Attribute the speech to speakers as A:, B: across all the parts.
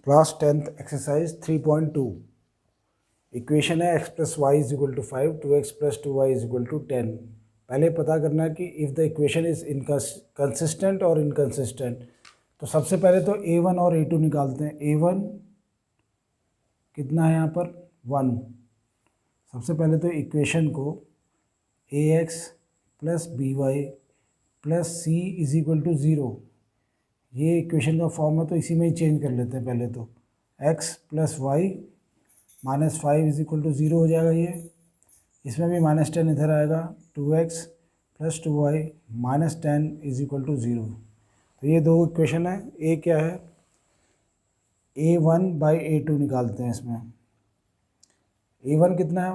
A: Class 10th exercise 3.2 equation है x plus y is equal to 5 2x plus 2y is equal to 10। पहले पता करना है कि if the equation is consistent और इनकंसिस्टेंट। तो सबसे पहले तो a1 और a2 निकालते हैं। a1 कितना है यहाँ पर 1। सबसे पहले तो इक्वेशन को ax plus by plus c is equal to 0, ये इक्वेशन का फॉर्म है तो इसी में ही चेंज कर लेते हैं। पहले तो x plus y minus 5 is equal to 0 हो जाएगा। ये इसमें भी -10 इधर आएगा। 2x plus 2y minus 10 is equal to 0। तो ये दो इक्वेशन है। ए क्या है, a1 बाई a2 निकालते हैं। इसमें a1 कितना है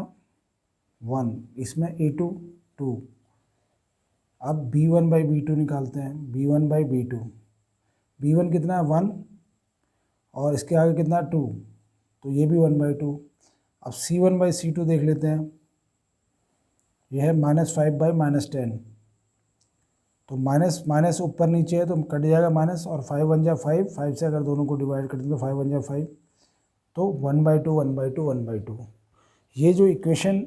A: 1, इसमें a2 2। अब b1 बाई b2 निकालते हैं। b1 बाई b2, b1 कितना है 1 और इसके आगे कितना 2, तो ये भी 1/2। अब c1 बाई c2 देख लेते हैं। यह है -5 बाई -10, तो माइनस माइनस ऊपर नीचे है तो कट जाएगा माइनस, और 5 1 जा 5, 5 से अगर दोनों को डिवाइड करते हैं तो 5 1 जा 5, तो 1/2 1/2 1/2। ये जो इक्वेशन,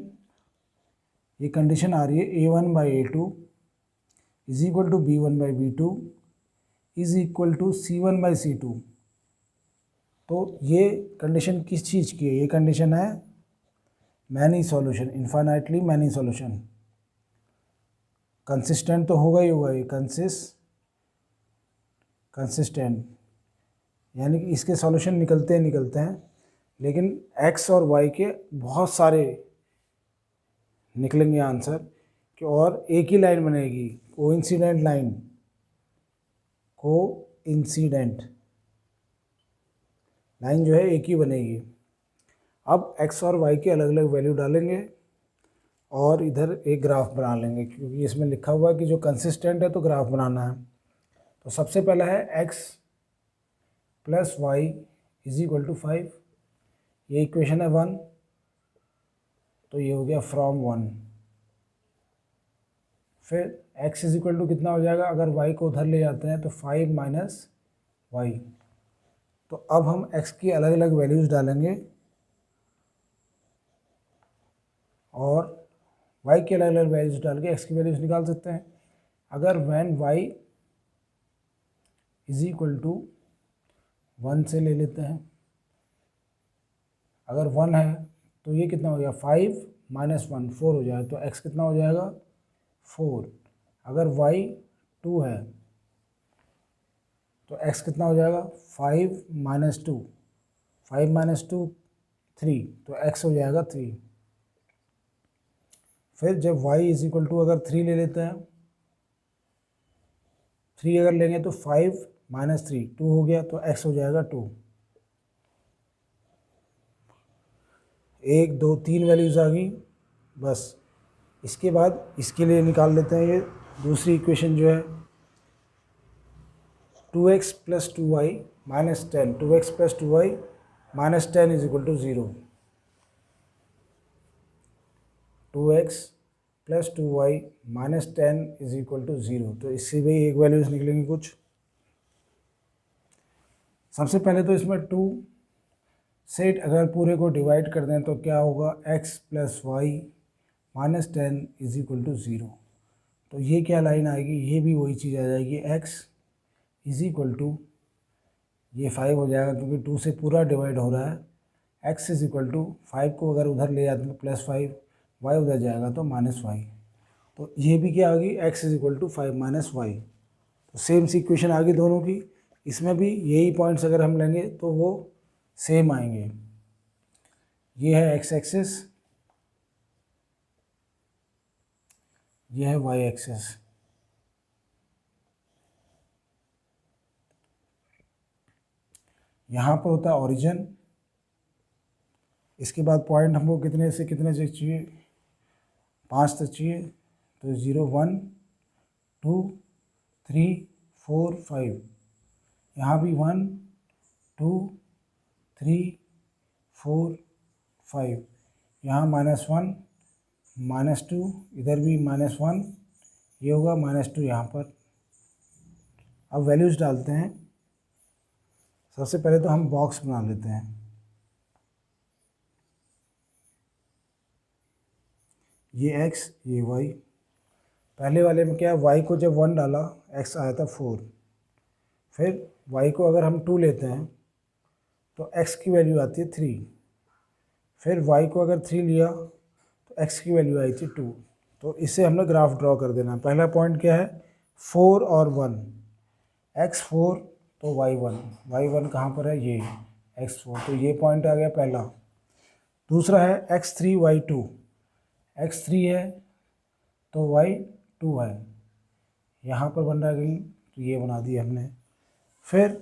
A: ये कंडीशन आ रही है a1 by a2 is equal to b1 by b2 is equal to c1 by c2। तो ये कंडीशन किस चीज़ की है, ये कंडीशन है many solution, infinitely many solution. Consistent तो होगा ही होगा ये, कंसिस्टेंट यानी कि इसके सॉल्यूशन निकलते हैं, लेकिन x और y के बहुत सारे निकलेंगे आंसर कि, और एक ही लाइन बनेगी, कोइंसिडेंट लाइन, कोइंसिडेंट लाइन जो है एक ही बनेगी। अब x और y के अलग अलग वैल्यू डालेंगे और इधर एक ग्राफ बना लेंगे, क्योंकि इसमें लिखा हुआ है कि जो कंसिस्टेंट है तो ग्राफ बनाना है। तो सबसे पहला है x plus y is equal to 5, ये इक्वेशन है 1, तो ये हो गया फ्रॉम 1। फिर x इज इक्वल टू कितना हो जाएगा, अगर y को उधर ले जाते हैं तो 5 माइनस वाई। तो अब हम x की अलग अलग वैल्यूज़ डालेंगे और y की अलग अलग वैल्यूज़ डाल के x की वैल्यूज़ निकाल सकते हैं। अगर when y is equal to 1 से ले लेते हैं, अगर 1 है तो ये कितना हो गया 5 माइनस 1 4 हो जाएगा, तो x कितना हो जाएगा 4। अगर y 2 है तो x कितना हो जाएगा 5 माइनस 2, 5 माइनस 2 3, तो x हो जाएगा 3। फिर जब y इज इक्वल टू अगर 3 ले लेते हैं, 3 अगर लेंगे तो 5 माइनस 3 2 हो गया, तो x हो जाएगा 2। 1 2 3 वैल्यूज़ आ गई बस। इसके बाद इसके लिए निकाल लेते हैं ये दूसरी इक्वेशन जो है 2x plus 2y minus 10, 2x plus 2y minus 10 is equal to 0। 2x plus 2y minus 10 is equal to 0। तो इससे भी एक वैल्यूज निकलेंगी कुछ। सबसे पहले तो इसमें 2 से अगर पूरे को डिवाइड कर दें तो क्या होगा, x plus y minus 10 is equal to 0। तो ये क्या लाइन आएगी, ये भी वही चीज़ आ जाएगी, x इज इक्वल टू, ये 5 हो जाएगा क्योंकि 2 से पूरा डिवाइड हो रहा है। x इज इक्वल टू 5 को अगर उधर ले जाते हैं तो प्लस 5, y उधर जाएगा तो माइनस वाई। तो ये भी क्या आ गई, x is equal to 5 minus y. तो सेम सी इक्वेशन आ गई दोनों की। इसमें भी यही पॉइंट्स अगर हम लेंगे तो वो सेम आएंगे। ये है x एक्सिस, ये है y एक्सिस। यहाँ पर होता है ओरिजिन। इसके बाद पॉइंट हमको कितने से कितने तक चाहिए, 5 तक चाहिए। तो 0 1 2 3 4 5, यहाँ भी 1 2 3 4 5, यहाँ -1 -2, इधर भी -1, ये होगा -2 यहाँ पर। अब वैल्यूज़ डालते हैं। सबसे पहले तो हम बॉक्स बना लेते हैं। ये x ये y। पहले वाले में क्या है, y को जब 1 डाला x आया था 4। फिर y को अगर हम 2 लेते हैं तो x की वैल्यू आती है 3। फिर y को अगर 3 लिया तो x की वैल्यू आई थी 2। तो इससे हमने ग्राफ ड्रॉ कर देना। पहला पॉइंट क्या है, 4 और 1, x4 तो y1 कहाँ पर है, ये x4, तो ये पॉइंट आ गया पहला। दूसरा है x3 y2, x3 है तो y2 है, यहाँ पर बन रहा है तो ये बना दिया हमने। फिर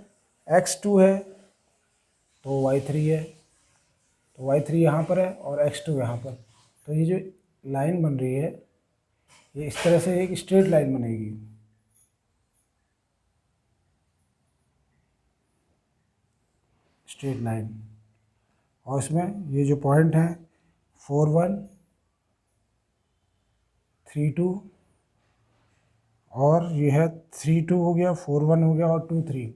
A: x2 है तो y3 है, तो y3 यहाँ पर है और x2 यहाँ पर। तो ये जो लाइन बन रही है ये इस तरह से एक स्ट्रेट लाइन बनेगी। स्ट्रेट लाइन, और इसमें ये जो पॉइंट है 4 1 3 2, और ये है 3 2 हो गया, 4 1 हो गया और 2 3,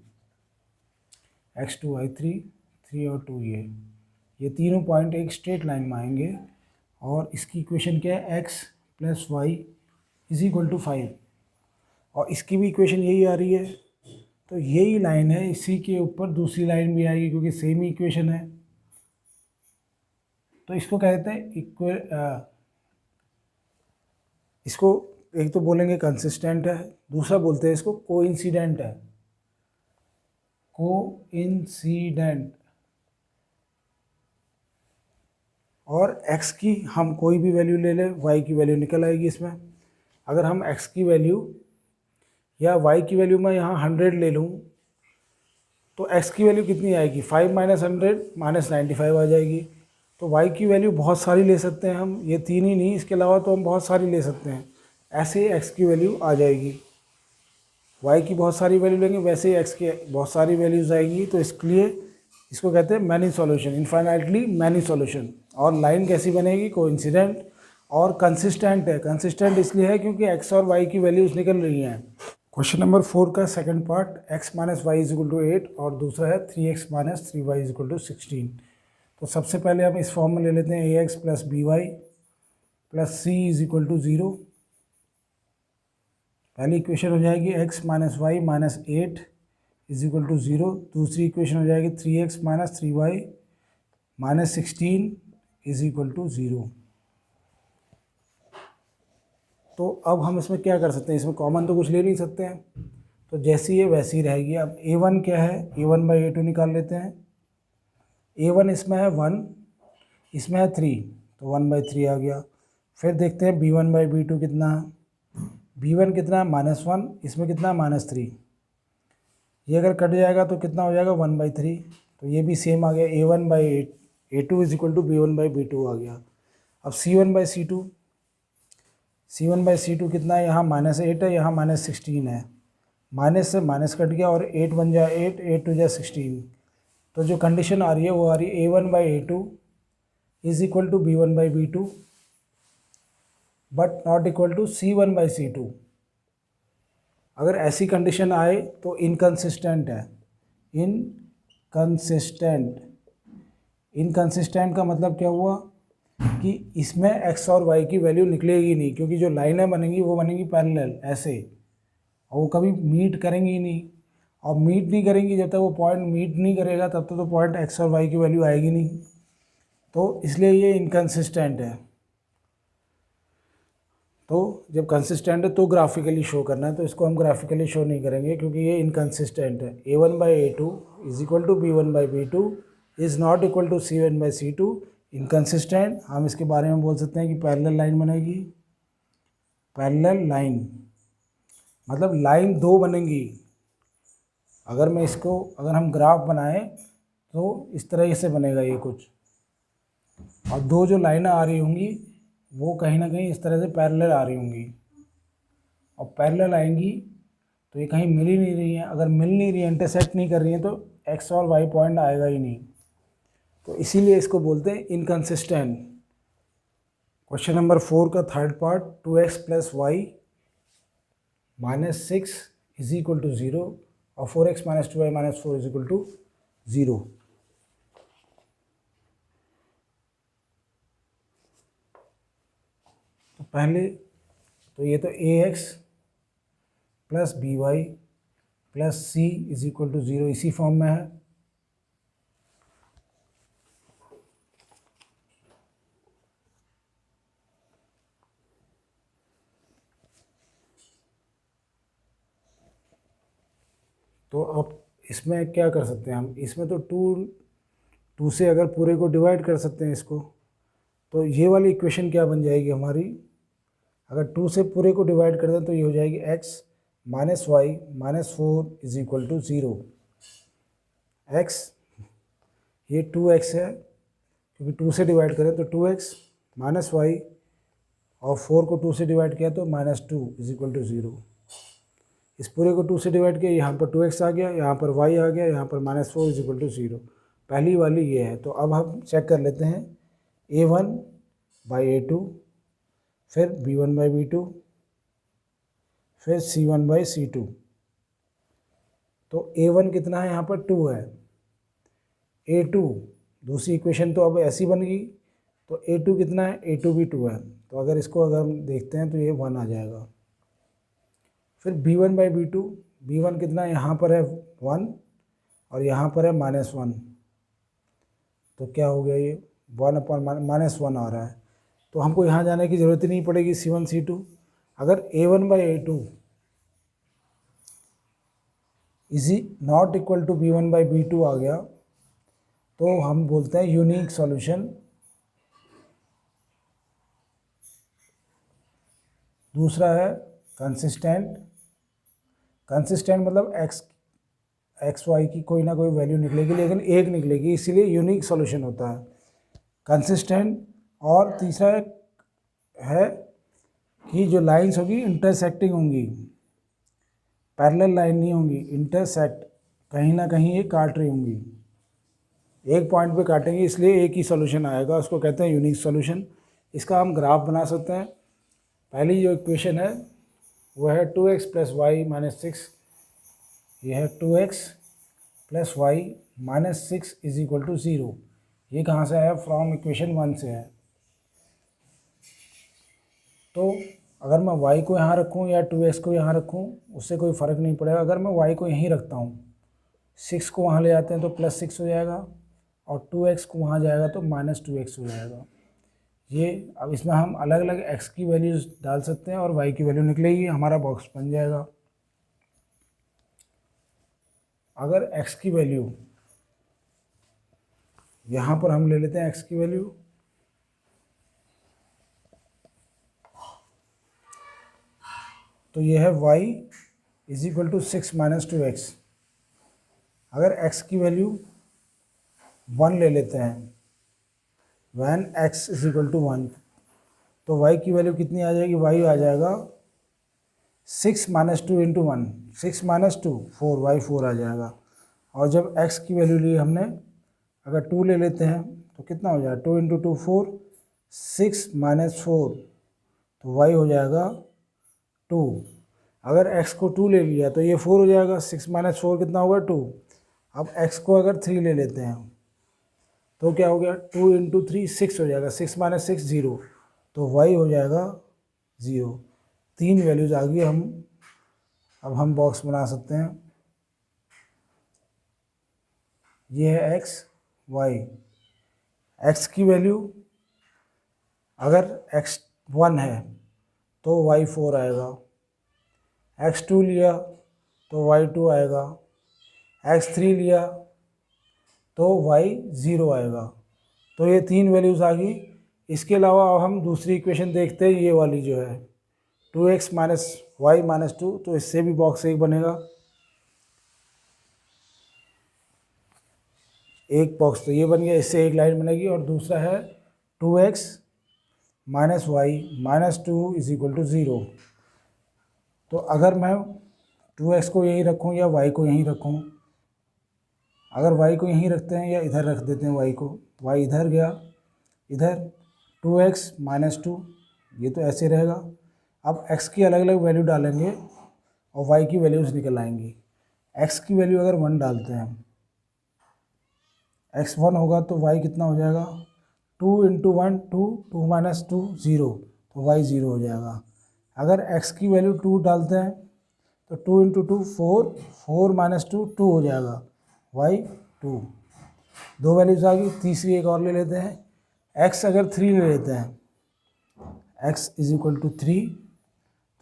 A: x2 y3 3 और 2 ये तीनों पॉइंट एक स्ट्रेट लाइन में आएंगे। और इसकी इक्वेशन क्या है, x plus y is equal to 5, और इसकी भी इक्वेशन यही आ रही है। तो यही लाइन है, इसी के ऊपर दूसरी लाइन भी आएगी क्योंकि सेम ही इक्वेशन है। तो इसको कहते हैं इसको एक तो बोलेंगे कंसिस्टेंट है, दूसरा बोलते हैं इसको कोइंसिडेंट है। कोइंसिडेंट। और x की हम कोई भी वैल्यू ले लें, y की वैल्यू निकल आएगी इसमें। अगर हम x की वैल्यू या y की वैल्यू मैं यहाँ 100 ले लूँ तो x की वैल्यू कितनी आएगी, 5 माइनस 100 माइनस 95 आ जाएगी। तो y की वैल्यू बहुत सारी ले सकते हैं हम, ये तीन ही नहीं, इसके अलावा तो हम बहुत सारी ले सकते हैं। ऐसे ही x की वैल्यू आ जाएगी, y की बहुत सारी वैल्यू लेंगे वैसे ही x की बहुत सारी वैल्यूज आएंगी। तो इसके लिए इसको कहते हैं many solution, infinitely many solution. और लाइन कैसी बनेगी, कोइंसिडेंट और कंसिस्टेंट है। कंसिस्टेंट इसलिए है क्योंकि x और y की वैल्यूज निकल रही हैं। क्वेश्चन नंबर 4 का second part, x minus y is equal to 8 और दूसरा है 3x minus 3y is equal to 16। तो सबसे पहले हम इस फॉर्म में ले लेते हैं ax plus b y plus c is equal to 0। पहली इक्वेशन हो जाएगी x minus y minus 8 is equal to 0। दूसरी इक्वेशन हो जाएगी 3x minus 3y minus 16 is equal to 0। तो अब हम इसमें क्या कर सकते हैं, इसमें कॉमन तो कुछ ले नहीं सकते हैं, तो जैसी है वैसी ही रहेगी। अब a1 क्या है, a1 बाई a2 निकाल लेते हैं। a1 इसमें है 1, इसमें है 3, तो 1 बाई 3 आ गया। फिर देखते हैं b1 बाई b2 कितना है। b1 कितना है -1, इसमें कितना है -3। ये अगर कट जाएगा तो कितना हो जाएगा 1 बाई 3, तो ये भी सेम आ गया। a1 by a2 is equal to b1 by b2 आ गया। अब c1 by c2, c1 by c2 कितना है, यहाँ -8 है, यहाँ -16 है। माइनस से माइनस कट गया और 8 बन जाए 8, 8 टू जाए 16। तो जो कंडीशन आ रही है वो आ रही है a1 by a2 is equal to b1 by b2 but not equal to c1 by c2। अगर ऐसी कंडीशन आए तो इनकंसिस्टेंट है। इनकंसिस्टेंट का मतलब क्या हुआ कि इसमें x और y की वैल्यू निकलेगी नहीं, क्योंकि जो लाइनें बनेंगी वो बनेंगी पैरेलल ऐसे, और वो कभी मीट करेंगी ही नहीं। और मीट नहीं करेंगी, जब तक वो पॉइंट मीट नहीं करेगा तब तक तो पॉइंट x और y की वैल्यू आएगी नहीं। तो इसलिए ये इनकंसिस्टेंट है। तो जब कंसिस्टेंट है तो ग्राफिकली शो करना है, तो इसको हम ग्राफिकली शो नहीं करेंगे क्योंकि ये इनकंसिस्टेंट है। a1 by a2 is equal to b1 by b2 is not equal to c1 by c2। Inconsistent, हम इसके बारे में बोल सकते हैं कि पैरेलल लाइन बनेगी। पैरेलल लाइन मतलब लाइन दो बनेंगी। अगर हम ग्राफ बनाएं तो इस तरह से बनेगा ये कुछ, और दो जो लाइनें आ रही होंगी वो कहीं ना कहीं इस तरह से पैरेलल आ रही होंगी, और पैरेलल आएंगी तो ये कहीं मिल ही नहीं रही हैं। अगर मिल नहीं रही है, इंटरसेक्ट नहीं कर रही हैं, तो x और y पॉइंट आएगा ही नहीं। तो इसीलिए इसको बोलते हैं इनकंसिस्टेंट। क्वेश्चन नंबर 4 का third part, 2x plus y minus 6 is equal to 0 और 4x minus 2y minus 4 is equal to 0। तो पहले तो ये तो ax plus by plus c is equal to 0 इसी फॉर्म में है। तो अब इसमें क्या कर सकते हैं हम, इसमें तो टू से अगर पूरे को डिवाइड कर सकते हैं इसको, तो ये वाली इक्वेशन क्या बन जाएगी हमारी, अगर 2 से पूरे को डिवाइड कर दें तो ये हो जाएगी x minus y minus 4 is equal to 0। x ये 2x है क्योंकि 2 से डिवाइड करें तो 2x माइनस वाई और 4 को 2 से डिवाइड किया तो माइनस 2 इज इक्वल टू 0। इस पूरे को 2 से डिवाइड किया, यहाँ पर 2x आ गया, यहाँ पर y आ गया, यहाँ पर माइनस 4 इज इक्वल टू 0। पहली वाली ये है। तो अब हम चेक कर लेते हैं a1 बाई a2, फिर b1 बाई b2, फिर c1 बाई c2। तो a1 कितना है, यहाँ पर 2 है। a2 दूसरी इक्वेशन तो अब ऐसी बन गई, तो a2 कितना है, a2 भी 2 है। तो अगर इसको अगर हम देखते हैं तो ये 1 आ जाएगा। फिर b1 बाई b2, b1 कितना है, यहाँ पर है 1 और यहाँ पर है माइनस 1। तो क्या हो गया, ये 1 अपॉन माइनस 1 आ रहा है। तो हमको यहाँ जाने की ज़रूरत ही नहीं पड़ेगी c1 c2। अगर a1 by a2 is not equal to b1 by b2 आ गया तो हम बोलते हैं यूनिक सॉल्यूशन। दूसरा है कंसिस्टेंट। कंसिस्टेंट मतलब एक्स वाई की कोई ना कोई वैल्यू निकलेगी लेकिन एक निकलेगी, इसीलिए यूनिक सॉल्यूशन होता है कंसिस्टेंट। और तीसरा है कि जो लाइंस होगी इंटरसेक्टिंग होंगी, पैरेलल लाइन नहीं होंगी, इंटरसेक्ट कहीं ना कहीं ये काट रही होंगी, एक पॉइंट पे काटेंगे, इसलिए एक ही सॉल्यूशन आएगा, उसको कहते हैं यूनिक सॉल्यूशन। इसका हम ग्राफ बना सकते हैं। पहली जो इक्वेशन है वो है 2x प्लस वाई माइनस 6, ये है 2x plus y minus 6 is equal to 0। ये कहाँ से आया, फ्रॉम इक्वेशन 1 से है। तो अगर मैं y को यहाँ रखूँ या 2x को यहाँ रखूँ उससे कोई फ़र्क नहीं पड़ेगा। अगर मैं y को यहीं रखता हूँ, 6 को वहाँ ले जाते हैं तो प्लस 6 हो जाएगा और 2x को वहाँ जाएगा तो माइनस 2x हो जाएगा। ये अब इसमें हम अलग अलग x की वैल्यूज़ डाल सकते हैं और y की वैल्यू निकलेगी, हमारा बॉक्स बन जाएगा। अगर x की वैल्यू यहाँ पर हम ले लेते हैं, x की वैल्यू तो ये है y is equal to 6 minus 2x। अगर x की वैल्यू 1 ले लेते हैं, when x is equal to 1, तो y की वैल्यू कितनी आ जाएगी, y आ जाएगा 6 माइनस 2 इंटू 1, 6 माइनस 2 4, y 4 आ जाएगा। और जब x की वैल्यू ली हमने, अगर 2 ले लेते हैं तो कितना हो जाएगा, 2 इंटू 2 4, 6 माइनस 4 तो y हो जाएगा 2। अगर x को 2 ले लिया तो ये 4 हो जाएगा, 6 माइनस 4 कितना होगा 2। अब x को अगर 3 ले लेते हैं तो क्या हो गया, 2 इंटू 3 6 हो जाएगा, 6 माइनस 6 0, तो y हो जाएगा 0। 3 वैल्यूज आ गई। अब हम बॉक्स बना सकते हैं। ये है x y। x की वैल्यू अगर x 1 है तो y 4 आएगा, x 2 लिया तो y 2 आएगा, x 3 लिया तो y 0 आएगा। तो ये 3 वैल्यूज़ आ गई। इसके अलावा अब हम दूसरी इक्वेशन देखते हैं, ये वाली जो है 2x माइनस वाई माइनस 2, तो इससे भी बॉक्स एक बनेगा। एक बॉक्स तो ये बन गया, इससे एक लाइन बनेगी। और दूसरा है 2x minus y minus 2 is equal to 0। तो अगर मैं 2x को यहीं रखूँ या y को यहीं रखूँ, अगर y को यहीं रखते हैं या इधर रख देते हैं y को, y इधर गया, इधर 2x माइनस 2, ये तो ऐसे रहेगा। अब x की अलग अलग वैल्यू डालेंगे और y की वैल्यूज़ निकल आएंगी। x की वैल्यू अगर 1 डालते हैं x1 होगा तो y कितना हो जाएगा, 2 इंटू 1 2, 2 माइनस 2 0, तो y 0 हो जाएगा। अगर x की वैल्यू 2 डालते हैं तो 2 इंटू 2 4, 4 माइनस 2 2 हो जाएगा, y 2। दो वैल्यूज आ गई, तीसरी एक और ले लेते हैं। x अगर 3 ले लेते हैं, x इज इक्वल टू 3,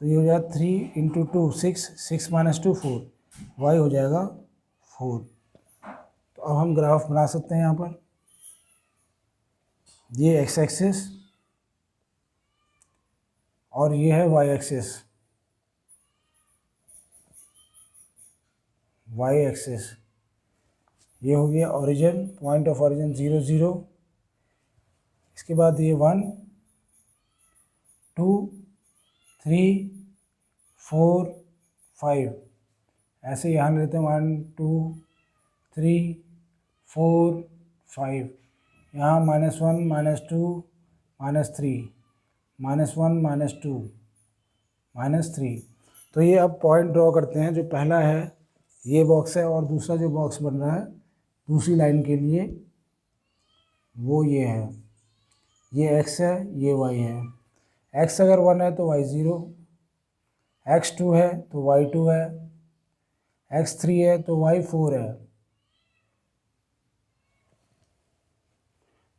A: तो ये हो जाएगा 3 इंटू 2 6, 6 माइनस 2 4, y हो जाएगा 4। तो अब हम ग्राफ बना सकते हैं यहाँ पर। ये x एक्सिस और ये है y एक्सिस, y एक्सिस। ये हो गया ओरिजिन, पॉइंट ऑफ ओरिजिन 0 0। इसके बाद ये 1 2 3 4 5, ऐसे यहाँ लेते हैं 1 2 3 4 5, यहाँ -1 -2 -3 -1 -2 -3। तो ये अब पॉइंट ड्रॉ करते हैं। जो पहला है ये बॉक्स है और दूसरा जो बॉक्स बन रहा है दूसरी लाइन के लिए वो ये है, ये x है ये y है। x अगर 1 है तो y 0, x 2 है तो y 2 है, x 3 है तो y 4 है।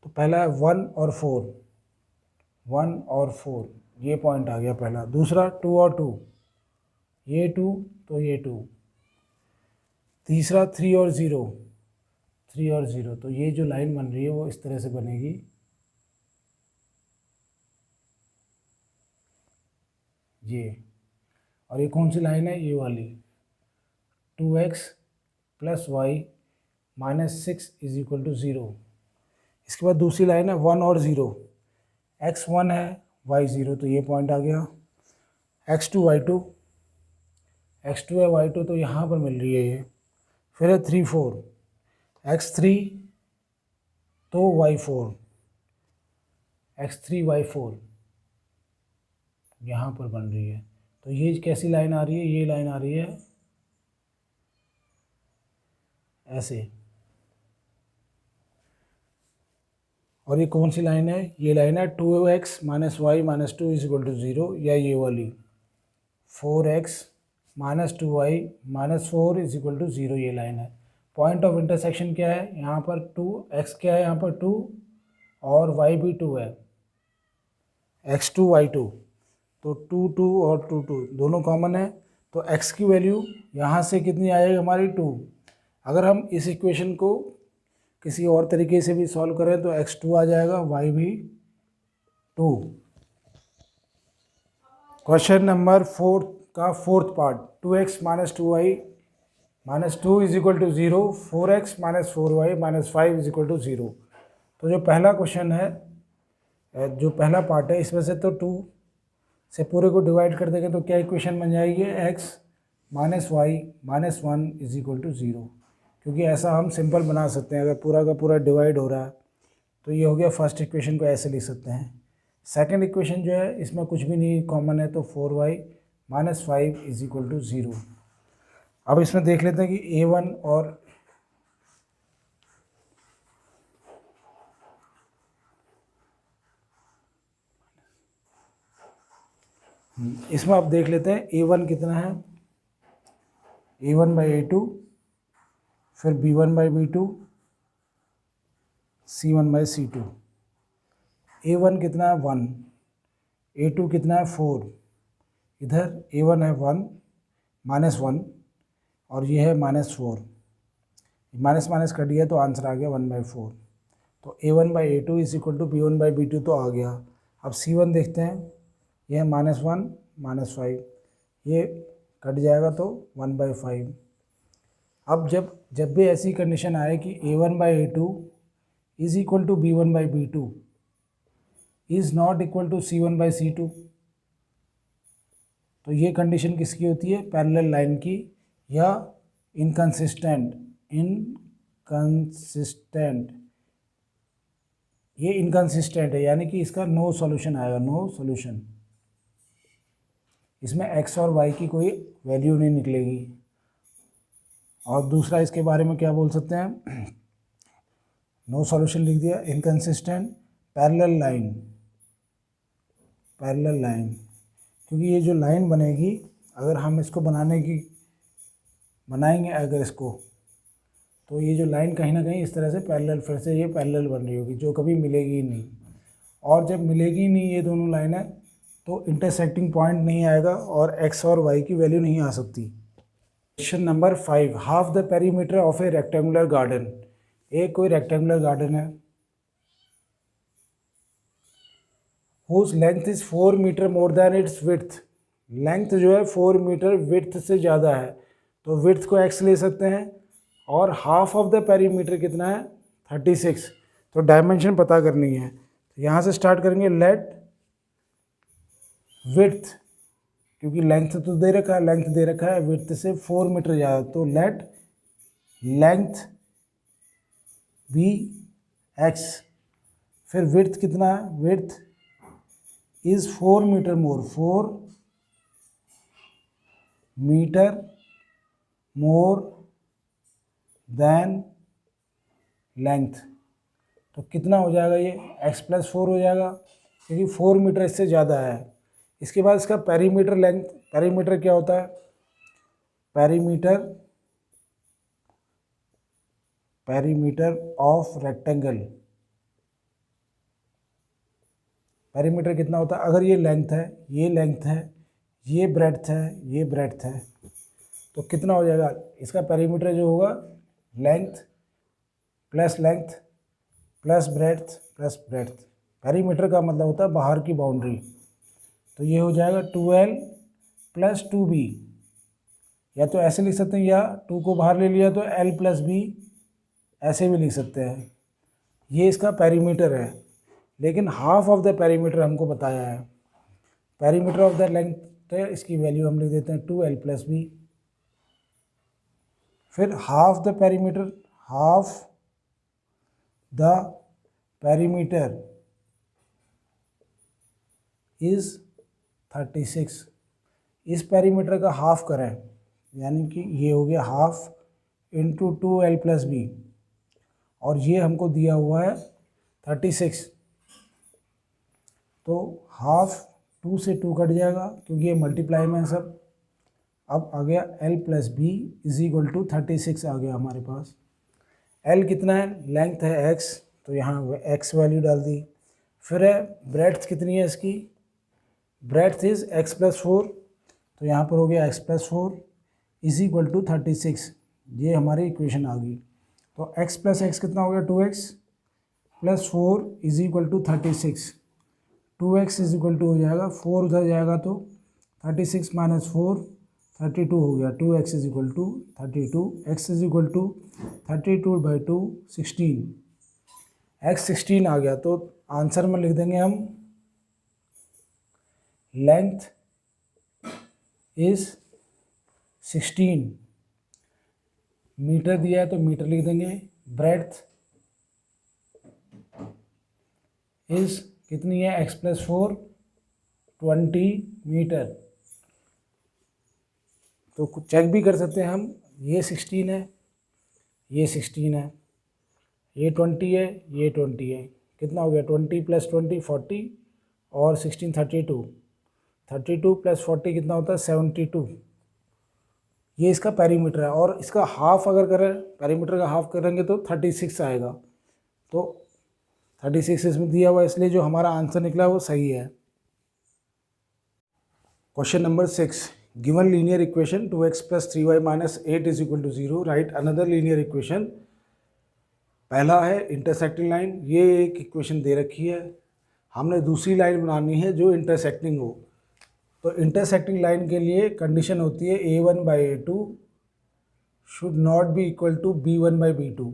A: तो पहला है 1 और 4, 1 और 4, ये पॉइंट आ गया पहला। दूसरा 2 और 2, ये 2 तो ये 2। तीसरा 3 और 0, 3 और 0। तो ये जो लाइन बन रही है वो इस तरह से बनेगी, ये। और ये कौन सी लाइन है, ये वाली, 2x plus y minus 6 is equal to 0। इसके बाद दूसरी लाइन है 1 और 0, x 1 है y 0, तो ये पॉइंट आ गया। x 2 y 2, x 2 है y 2, तो यहाँ पर मिल रही है ये। फिर है 3 4, x 3 तो y 4, x 3 y 4 यहाँ पर बन रही है। तो ये कैसी लाइन आ रही है, ये लाइन आ रही है ऐसे। और ये कौन सी लाइन है, ये लाइन है 2x minus y minus 2 is equal to 0, या ये वाली 4x minus 2y minus 4 is equal to 0, ये लाइन है। पॉइंट ऑफ इंटरसेक्शन क्या है यहाँ पर, 2x क्या है यहाँ पर 2 और y भी 2 है, x 2 y 2, तो 2 2 और 2 2 दोनों कॉमन है। तो x की वैल्यू यहाँ से कितनी आएगी हमारी 2। अगर हम इस इक्वेशन को किसी और तरीके से भी सॉल्व करें तो x 2 आ जाएगा, y भी 2। क्वेश्चन नंबर 4 का fourth part, 2x minus 2y minus 2 is equal to 0, 4x minus 4y minus 5 is equal to 0। तो जो पहला क्वेश्चन है, जो पहला पार्ट है, इसमें से तो 2 से पूरे को डिवाइड कर देंगे तो क्या इक्वेशन बन जाएगी, x minus y minus 1 is equal to 0। क्योंकि ऐसा हम सिंपल बना सकते हैं, अगर पूरा का पूरा डिवाइड हो रहा है तो ये हो गया फर्स्ट इक्वेशन को ऐसे लिख सकते हैं। सेकंड इक्वेशन जो है इसमें कुछ भी नहीं कॉमन है, तो 4y minus 5 is equal to 0। अब इसमें देख लेते हैं कि a1 और इसमें अब देख लेते हैं a1 कितना है, a1 बाई a2, फिर b1 by b2, c1 by c2। a1 कितना है 1, a2 कितना है 4, इधर a1 है 1 माइनस 1 और ये है माइनस 4, माइनस माइनस कट गया तो आंसर आ गया 1/4। तो a1 by a2 is equal to b1 by b2 तो आ गया। अब c1 देखते हैं, ये है -1 -5, ये कट जाएगा तो 1/5। अब जब भी ऐसी कंडीशन आए कि a1 by a2 is equal to b1 by b2 is not equal to c1 by c2, तो ये कंडीशन किसकी होती है, पैरेलल लाइन की, या इनकंसिस्टेंट। ये इनकंसिस्टेंट है, यानी कि इसका नो सॉल्यूशन आएगा, नो सॉल्यूशन। इसमें x और y की कोई वैल्यू नहीं निकलेगी। और दूसरा इसके बारे में क्या बोल सकते हैं, नो सॉल्यूशन लिख दिया। Inconsistent parallel line, parallel line, क्योंकि ये जो लाइन बनेगी अगर हम इसको बनाएंगे अगर इसको, तो ये जो लाइन कहीं ना कहीं इस तरह से पैरेलल, फिर से ये पैरेलल बन रही होगी जो कभी मिलेगी ही नहीं। और जब मिलेगी ही नहीं ये दोनों लाइनें, तो इंटरसेक्टिंग पॉइंट नहीं आएगा और x और y की वैल्यू नहीं आ सकती। Question number 5, half the perimeter of a rectangular garden. एक कोई रेक्टेंगुलर गार्डन है whose length is 4 metre more than its width. Length जो है 4 मीटर विड्थ से ज़्यादा है, तो विड्थ को x ले सकते हैं और हाफ ऑफ द पेरीमीटर कितना है 36। तो डायमेंशन पता करनी है, तो यहाँ से स्टार्ट करेंगे। लेट विड्थ, क्योंकि लेंथ तो दे रखा है, लेंथ दे रखा है विड्थ से 4 मीटर ज़्यादा, तो लेट लेंथ बी x। फिर विड्थ कितना है, width is 4 metre more, 4 metre more than length. तो कितना हो जाएगा ये x + 4 हो जाएगा, क्योंकि 4 मीटर इससे ज़्यादा है। इसके बाद इसका पेरीमीटर लेंथ, पेरीमीटर क्या होता है, पेरीमीटर ऑफ रेक्टेंगल। पेरीमीटर कितना होता है, अगर ये लेंथ है, ये लेंथ है, ये ब्रेड्थ है, ये ब्रेड्थ है, तो कितना हो जाएगा इसका पेरीमीटर जो होगा, लेंथ प्लस ब्रेड्थ। पेरीमीटर का मतलब होता है बाहर की बाउंड्री, तो ये हो जाएगा 2L + 2B। या तो ऐसे लिख सकते हैं, या 2 को बाहर ले लिया तो L + B, ऐसे भी लिख सकते हैं। ये इसका पेरीमीटर है, लेकिन हाफ ऑफ द पेरीमीटर हमको बताया है। पेरीमीटर ऑफ द लेंथ है, इसकी वैल्यू हम लिख देते हैं 2L + B। फिर हाफ द पेरीमीटर इज 36। इस पेरीमीटर का हाफ करें, यानी कि ये हो गया हाफ इंटू 2L + B, और ये हमको दिया हुआ है 36। तो हाफ 2 से 2 कट जाएगा, क्योंकि ये मल्टीप्लाई में है सब। अब आ गया L + B = 36 आ गया हमारे पास। L कितना है, लेंथ है x, तो यहाँ x वैल्यू डाल दी। फिर है ब्रेड्थ कितनी है इसकी, ब्रेड्थ इज x + 4, तो यहाँ पर हो गया x + 4 = 36। ये हमारी इक्वेशन आ गई। तो x + x कितना हो गया, 2x + 4 = 36। 2x हो जाएगा 4, उधर जाएगा तो 36 - 4 32 हो गया। 2x = 32, x = 32/2 16, x 16 आ गया। तो आंसर में लिख देंगे हम लेंथ इज 16। मीटर दिया है तो मीटर लिख देंगे। ब्रेड्थ इज कितनी है, x + 4 20 मीटर। तो चेक भी कर सकते हैं हम, ये 16 है, ये 16 है, ये 20 है, ये 20 है। कितना हो गया, 20 + 20 40, और 16 32 + 40 कितना होता है, 72। ये इसका पेरीमीटर है, और इसका हाफ अगर करें, पेरीमीटर का हाफ करेंगे तो 36 आएगा। तो 36 इसमें दिया हुआ, इसलिए जो हमारा आंसर निकला वो सही है। Question number 6, given linear equation 2x + 3y - 8 = 0, right another linear equation. पहला है इंटरसेक्टिंग लाइन, ये एक इक्वेशन दे रखी है, हमने दूसरी लाइन बनानी है जो इंटरसेक्टिंग हो। तो इंटरसेक्टिंग लाइन के लिए कंडीशन होती है a1/a2 should not be equal to b1/b2।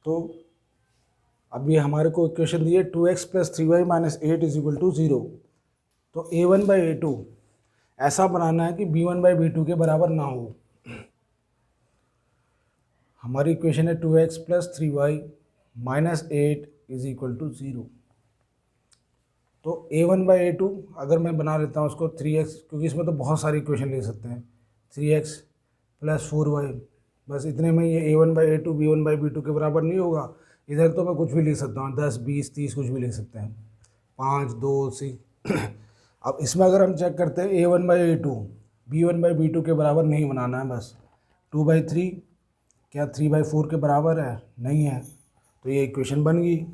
A: तो अब ये हमारे को इक्वेशन दी है 2x + 3y - 8 = 0। तो a1/a2 ऐसा बनाना है कि b1/b2 के बराबर ना हो। हमारी इक्वेशन है 2x + 3y - 8 = 0। तो a1/a2 अगर मैं बना लेता हूँ उसको 3x, क्योंकि इसमें तो बहुत सारी इक्वेशन ले सकते हैं। 3x + 4y बस इतने में ये a1/a2 b1/b2 के बराबर नहीं होगा। इधर तो मैं कुछ भी लिख सकता हूँ, 10 20 30 कुछ भी लिख सकते हैं, 5 2 6। अब इसमें अगर हम चेक करते हैं a1/a2 b1/b2 के बराबर नहीं बनाना है, बस 2/3 क्या 3/4 के बराबर है, नहीं है, तो ये इक्वेशन बन गई।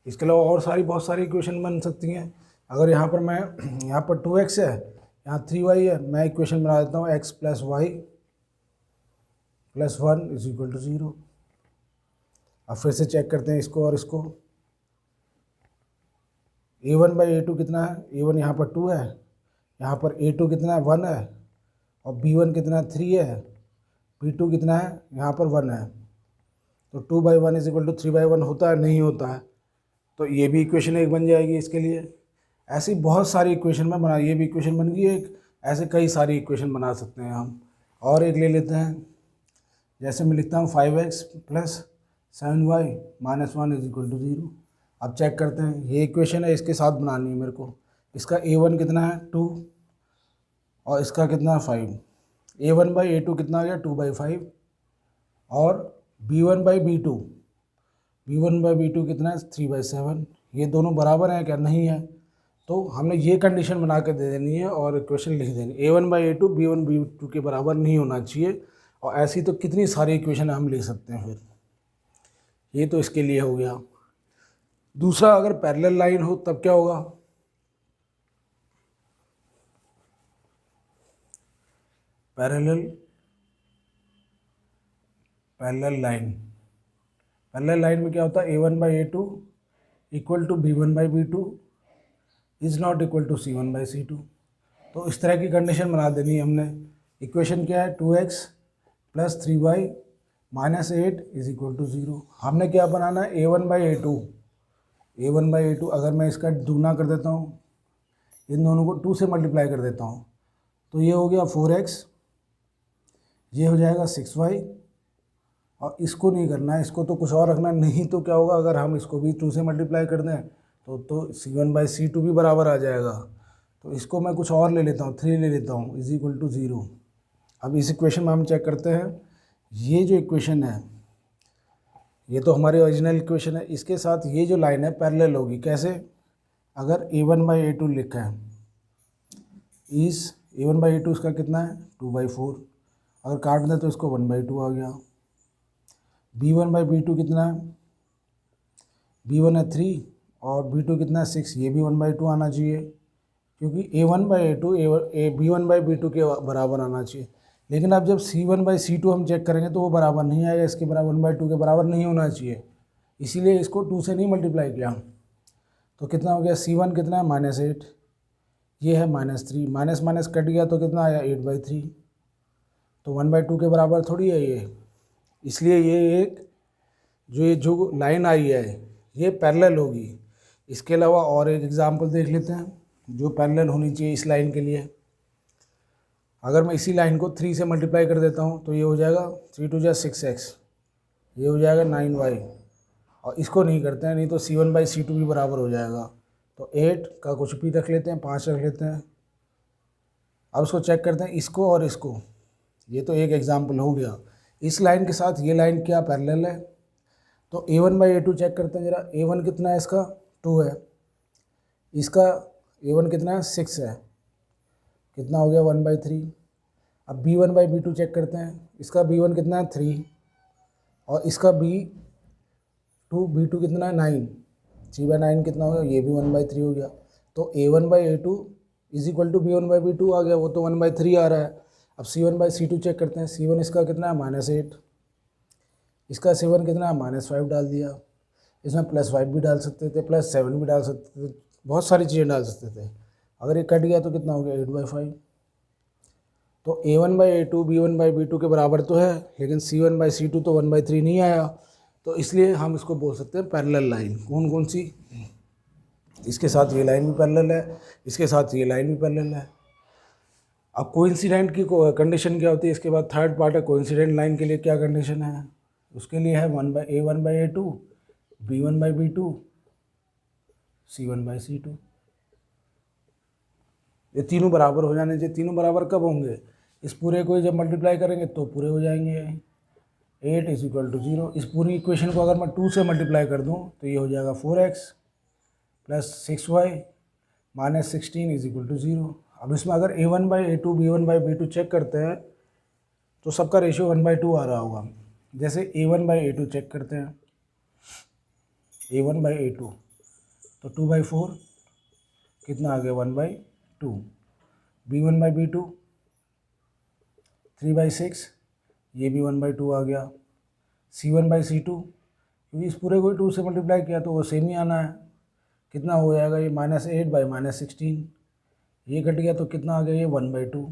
A: इसके अलावा और बहुत सारी इक्वेशन बन सकती हैं। अगर यहाँ पर मैं यहाँ पर 2x है, यहाँ 3y है, मैं इक्वेशन बना देता हूँ x + y + 1 = 0। अब फिर से चेक करते हैं इसको और इसको। a1/a2 कितना है, a1 यहाँ पर 2 है, यहाँ पर a2 कितना है 1 है, और b1 कितना है 3 है, b2 कितना है यहाँ पर 1 है। तो 2/1 = 3/1 होता है, नहीं होता है, तो ये भी इक्वेशन एक बन जाएगी इसके लिए। ऐसी बहुत सारी इक्वेशन में बना, ये भी इक्वेशन बन गई एक, ऐसे कई सारी इक्वेशन बना सकते हैं हम। और एक ले लेते हैं, जैसे मैं लिखता हूँ 5x + 7y - 1 = 0। अब चेक करते हैं, ये इक्वेशन है, इसके साथ बनानी है मेरे को। इसका a1 कितना है 2 और इसका कितना है 5। a1/a2 कितना आ गया 2/5 और b1/b2 कितना है 3/7। ये दोनों बराबर हैं क्या, नहीं है, तो हमने ये कंडीशन बना के दे देनी है और इक्वेशन लिख देनी। a1/a2 b1/b2 के बराबर नहीं होना चाहिए। और ऐसी तो कितनी सारी इक्वेशन हम लिख सकते हैं फिर। ये तो इसके लिए हो गया। दूसरा, अगर पैरेलल लाइन हो तब क्या होगा, पैरेलल लाइन में क्या होता है, a1/a2 = b1/b2 is not equal to c1/c2। तो इस तरह की कंडीशन बना देनी है हमने। इक्वेशन क्या है 2x + 3y - 8 = 0। हमने क्या बनाना है a1/a2 अगर मैं इसका दूना कर देता हूँ, इन दोनों को 2 से मल्टीप्लाई कर देता हूँ, तो ये हो गया 4x, ये हो जाएगा 6y, और इसको नहीं करना है, इसको तो कुछ और रखना नहीं, तो क्या होगा अगर हम इसको भी 2 से मल्टीप्लाई कर दें तो c1/c2 भी बराबर आ जाएगा। तो इसको मैं कुछ और ले लेता हूँ, 3 ले लेता हूँ = 0। अब इस इक्वेशन में हम चेक करते हैं, ये जो इक्वेशन है ये तो हमारी ओरिजिनल इक्वेशन है, इसके साथ ये जो लाइन है पैरेलल होगी। कैसे, अगर a1/a2 लिखा है, इस a1/a2 इसका कितना है 2/4, अगर काट दें तो इसको 1/2 आ गया। b1/b2 कितना है, b1 है 3 और b2 कितना है 6, ये भी 1/2 आना चाहिए, क्योंकि a1/a2 b1/b2 के बराबर आना चाहिए। लेकिन अब जब c1/c2 हम चेक करेंगे तो वो बराबर नहीं आएगा, इसके बराबर 1/2 के बराबर नहीं होना चाहिए, इसीलिए इसको 2 से नहीं मल्टीप्लाई किया। तो कितना हो गया, c1 कितना है -8, ये है -3, माइनस माइनस कट गया तो कितना आया 8/3। तो 1/2 के बराबर थोड़ी है ये, इसलिए ये एक जो लाइन आई है ये पैरेलल होगी। इसके अलावा और एक एग्जांपल देख लेते हैं जो पैरेलल होनी चाहिए इस लाइन के लिए। अगर मैं इसी लाइन को 3 से मल्टीप्लाई कर देता हूँ तो ये हो जाएगा 3 × 2 = 6x, ये हो जाएगा 9y, और इसको नहीं करते हैं, नहीं तो c1/c2 भी बराबर हो जाएगा। तो 8 का कुछ भी रख लेते हैं, 5 रख लेते हैं। अब इसको चेक करते हैं, इसको और इसको, ये तो एक एग्जाम्पल हो गया। इस लाइन के साथ ये लाइन क्या पैरेलल है, तो a1/a2 चेक करते हैं जरा। a1 कितना है इसका 2 है, इसका a1 कितना है 6 है, कितना हो गया 1/3। अब b1/b2 चेक करते हैं, इसका b1 कितना है 3 और इसका b2 कितना है 9, 3/9 कितना हो गया, ये भी 1/3 हो गया। तो a1/a2 = b1/b2 आ गया, वो तो 1/3 आ रहा है। अब c1/c2 चेक करते हैं, c1 इसका कितना है -8, इसका c1 कितना है -5 डाल दिया। इसमें +5 भी डाल सकते थे, +7 भी डाल सकते थे, बहुत सारी चीज़ें डाल सकते थे। अगर ये कट गया तो कितना हो गया 8/5। तो a1/a2 b1/b2 के बराबर तो है, लेकिन c1/c2 तो 1/3 नहीं आया, तो इसलिए हम इसको बोल सकते हैं पैरेलल लाइन। कौन कौन सी, इसके साथ ये लाइन भी पैरेलल है, इसके साथ ये लाइन भी पैरेलल है। अब कोइंसिडेंट की कंडीशन क्या होती है, इसके बाद थर्ड पार्ट है कोइंसिडेंट लाइन के लिए क्या कंडीशन है, उसके लिए है a1/a2 b1/b2 c1/c2। ये तीनों बराबर हो जाने चाहिए। तीनों बराबर कब होंगे, इस पूरे को जब मल्टीप्लाई करेंगे तो पूरे हो जाएंगे। 8 इज इक्वल टू 0। इस पूरी इक्वेशन को अगर मैं 2 से मल्टीप्लाई कर दूँ तो ये हो जाएगा 4x plus 6y minus 16 is equal to 0। अब इसमें अगर a1/a2 b1/b2 चेक करते हैं तो सबका रेशियो 1/2 आ रहा होगा। जैसे a1/a2 चेक करते हैं, a1/a2 तो 2/4 कितना आ गया 1/2, b1/b2 3/6 ये भी 1/2 आ गया, c1/c2 क्योंकि इस पूरे को 2 से मल्टीप्लाई किया तो वो सेम ही आना है, कितना हो जाएगा ये -8/-16, ये कट गया तो कितना आ गया ये 1/2।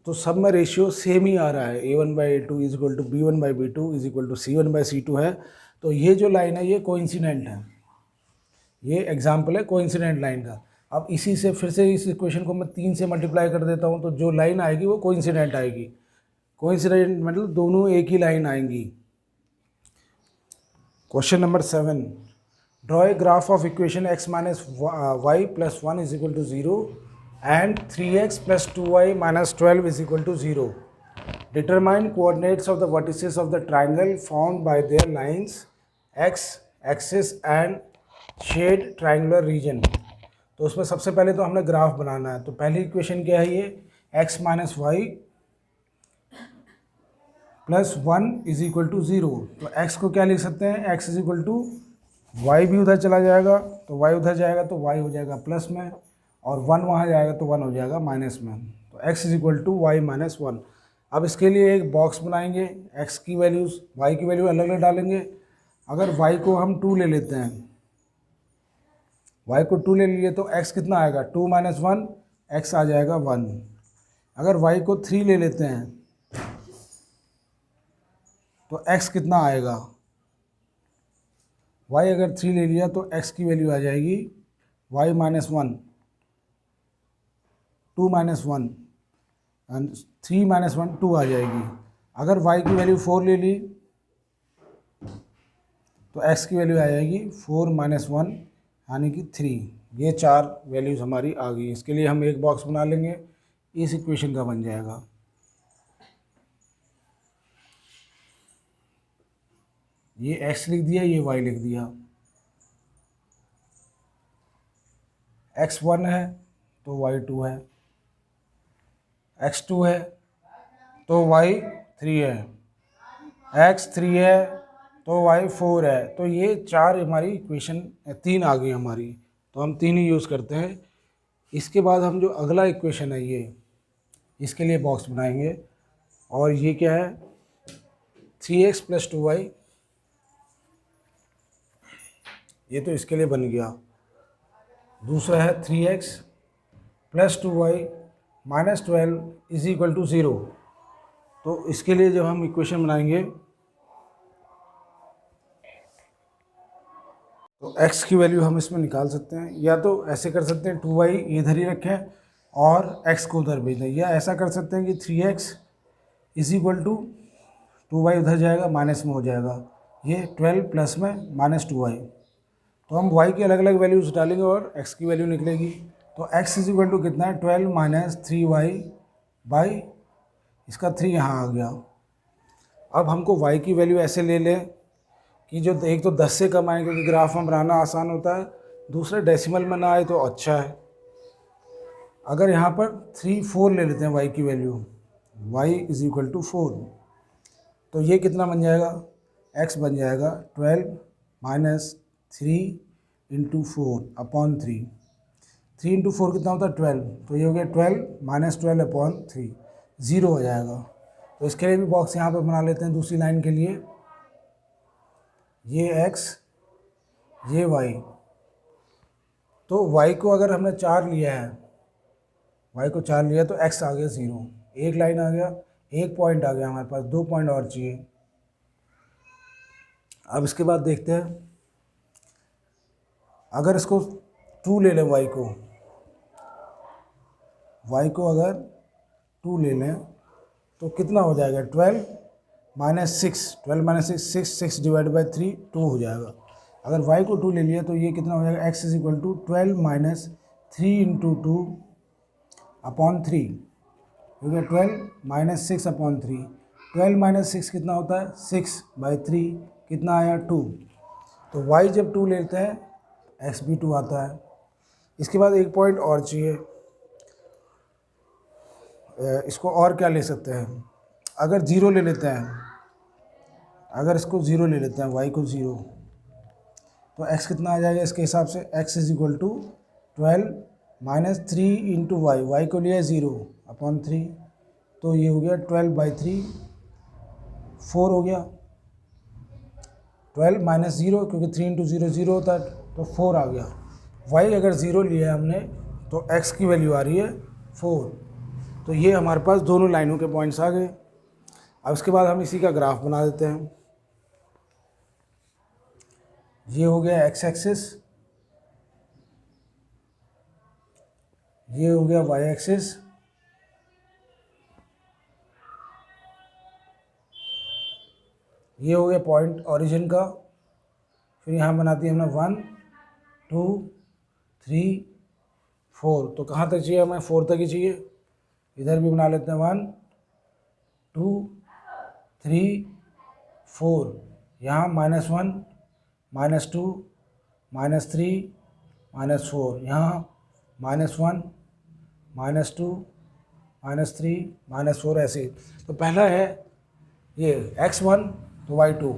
A: तो सब में रेशियो सेम ही आ रहा है, a1/a2 is equal to b1/b2 is equal to c1/c2 है। तो ये जो लाइन है ये कोइंसिडेंट है, ये एग्जाम्पल है कोइंसिडेंट लाइन का। अब इसी से फिर से इस इक्वेशन को मैं 3 से मल्टीप्लाई कर देता हूँ तो जो लाइन आएगी वो कोइंसिडेंट आएगी। कोइंसिडेंट मतलब दोनों एक ही लाइन आएंगी। Question number 7, draw a graph of equation x minus y plus 1 is equal to 0 and 3x plus 2y minus 12 is equal to 0। Determine coordinates of the vertices of the triangle found by their lines x axis and shade triangular region. तो उसमें सबसे पहले तो हमने graph बनाना है। तो पहली equation क्या है, ये x minus y plus 1 is equal to 0। तो x को क्या लिख सकते हैं, x is equal to y भी उधर चला जाएगा तो y उधर जाएगा तो y हो जाएगा प्लस में, और 1 वहाँ जाएगा तो 1 हो जाएगा माइनस में। तो x is equal to y minus 1। अब इसके लिए एक बॉक्स बनाएंगे, x की वैल्यूज़ y की वैल्यू अलग अलग डालेंगे। अगर y को हम 2 ले लेते हैं, y को 2 ले लिए तो x कितना आएगा 2 माइनस 1, x आ जाएगा 1। अगर y को 3 ले लेते हैं तो x कितना आएगा, y अगर 3 ले लिया तो x की वैल्यू आ जाएगी y minus 1, 2 minus 1 and 3 minus 1 2 आ जाएगी। अगर y की वैल्यू 4 ले ली तो x की वैल्यू आ जाएगी 4 माइनस 1 यानी कि 3। ये 4 वैल्यूज़ हमारी आ गई। इसके लिए हम एक बॉक्स बना लेंगे, इस इक्वेशन का बन जाएगा। ये x लिख दिया, ये y लिख दिया। x 1 है तो y 2 है, x 2 है तो y 3 है, x 3 है तो y 4 है। तो ये 4 हमारी इक्वेशन 3 आ गई हमारी, तो हम 3 ही यूज़ करते हैं। इसके बाद हम जो अगला इक्वेशन है ये, इसके लिए बॉक्स बनाएंगे, और ये क्या है 3x प्लस 2y, ये तो इसके लिए बन गया। दूसरा है 3x plus 2y minus 12 is equal to 0। तो इसके लिए जब हम इक्वेशन बनाएंगे तो x की वैल्यू हम इसमें निकाल सकते हैं, या तो ऐसे कर सकते हैं 2y इधर ही रखें और x को उधर भेज दें, या ऐसा कर सकते हैं कि 3x is equal to 2y उधर जाएगा माइनस में हो जाएगा, ये 12 प्लस में माइनस 2y। तो हम y की अलग अलग वैल्यूज डालेंगे और x की वैल्यू निकलेगी। तो x इज इक्वल टू कितना है 12 माइनस 3y बाई इसका 3 यहाँ आ गया। अब हमको y की वैल्यू ऐसे ले लें कि जो एक तो 10 से कम आए, क्योंकि ग्राफ में बनाना आसान होता है, दूसरे डेसिमल में ना आए तो अच्छा है। अगर यहाँ पर 3 4 ले लेते हैं y की value, y is equal to 4, तो ये कितना बन जाएगा, x बन जाएगा 12 माइनस 3 इंटू 4 अपॉन 3। 3 इंटू 4 कितना होता है 12, तो ये हो गया 12 माइनस 12 अपॉन 3, 0 हो जाएगा। तो इसके लिए भी बॉक्स यहाँ पर बना लेते हैं दूसरी लाइन के लिए, ये x ये y। तो y को अगर हमने 4 लिया है, y को 4 लिया तो x आ गया 0, एक लाइन आ गया, एक पॉइंट आ गया हमारे पास, 2 पॉइंट और चाहिए। अब इसके बाद देखते हैं, अगर इसको 2 ले लें y को अगर 2 ले लें तो कितना हो जाएगा 12 माइनस 6, 12 माइनस 6 6 डिवाइड बाई 3 2 हो जाएगा। अगर y को 2 ले लिया तो ये कितना हो जाएगा x is equal to 12 minus 3 into 2 upon 3, हो गया 12 माइनस 6 अपॉन 3, 12 माइनस 6 कितना होता है 6/3, कितना आया 2। तो y जब 2 लेते हैं x भी 2 आता है। इसके बाद एक पॉइंट और चाहिए, इसको और क्या ले सकते हैं, अगर 0 ले लेते हैं, अगर इसको 0 ले लेते हैं y को 0, तो x कितना आ जाएगा इसके हिसाब से, x is equal to 12 minus 3 into y, y को लिया 0/3, तो ये हो गया 12/3, 4 हो गया। 12 माइनस 0, क्योंकि 3 इंटू 0 0 होता है, तो 4 आ गया। y अगर 0 लिया है हमने तो x की वैल्यू आ रही है 4। तो ये हमारे पास दोनों लाइनों के पॉइंट्स आ गए। अब इसके बाद हम इसी का ग्राफ बना देते हैं। ये हो गया x एक्सिस, ये हो गया y एक्सिस, ये हो गया पॉइंट ओरिजिन का। फिर यहाँ बनाती है हमने 1 2 3 4, तो कहाँ तक चाहिए हमें, 4 तक ही चाहिए। इधर भी बना लेते हैं 1 2 3 4, यहाँ -1 -2 -3 -4, यहाँ -1 -2 -3 -4, ऐसे। तो पहला है ये x1 तो y2,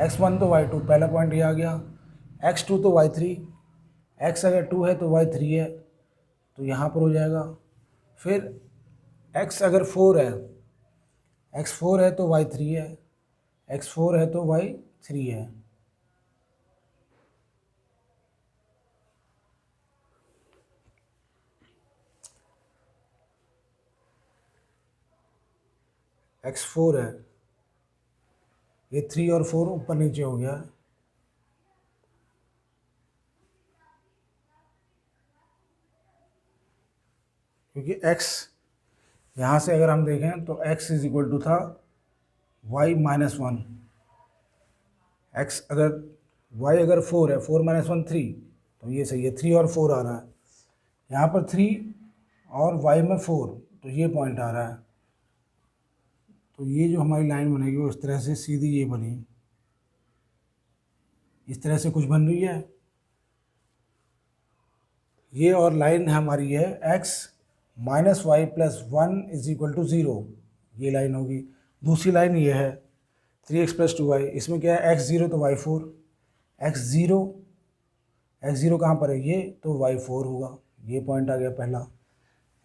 A: x1 तो y2, पहला पॉइंट ये आ गया। x2 तो y3, x अगर 2 है तो y3 है, तो यहाँ पर हो जाएगा। फिर x अगर 4 है, x4 है तो y3 है, x4 है तो y3 है। x4 है, ये 3 और 4 ऊपर नीचे हो गया। क्योंकि x यहाँ से अगर हम देखें तो x इज इक्वल टू था y -1, x अगर y अगर 4 है, 4 -1 3, तो ये सही है, 3 और 4 आ रहा है। यहाँ पर 3 और y में 4, तो ये पॉइंट आ रहा है। तो ये जो हमारी लाइन बनेगी वो इस तरह से सीधी ये बनी, इस तरह से कुछ बन रही है ये, और लाइन हमारी है x -y + 1 is equal to 0, ये लाइन होगी। दूसरी लाइन ये है 3x + 2y, इसमें क्या है x0 तो y4, x0 कहाँ पर है ये, तो y4 होगा, ये पॉइंट आ गया पहला।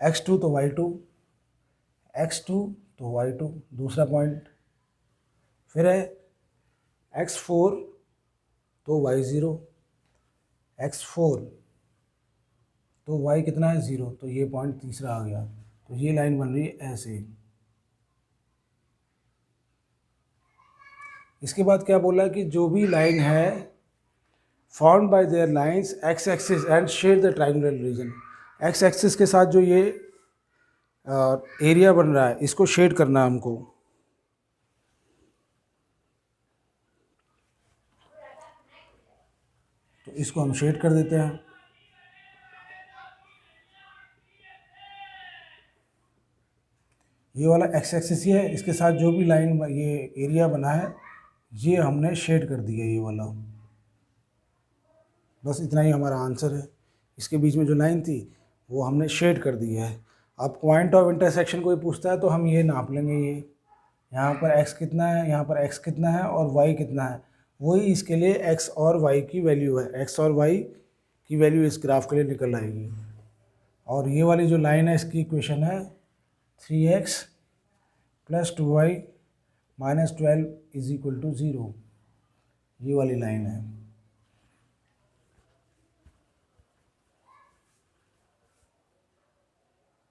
A: x2 तो y2, x2 तो y2, दूसरा पॉइंट। फिर है x4 तो y0, x4 तो y कितना है 0, तो ये पॉइंट तीसरा आ गया। तो ये लाइन बन रही है ऐसे। इसके बाद क्या बोला कि जो भी लाइन है formed by their lines x axis and share the triangular region, x axis के साथ जो ये एरिया बन रहा है इसको शेड करना है हमको। तो इसको हम शेड कर देते हैं। ये वाला x एक्सिस ही है, इसके साथ जो भी लाइन ये एरिया बना है ये हमने शेड कर दिया, ये वाला। बस इतना ही हमारा आंसर है। इसके बीच में जो लाइन थी वो हमने शेड कर दी है। अब पॉइंट ऑफ इंटरसेक्शन कोई पूछता है तो हम ये नाप लेंगे, ये यहाँ पर x कितना है, यहाँ पर x कितना है और y कितना है, वही इसके लिए x और y की वैल्यू है, x और y की वैल्यू इस ग्राफ के लिए निकल आएगी। और ये वाली जो लाइन है इसकी इक्वेशन है 3x + 2y - 12 is equal to 0, ये वाली लाइन है।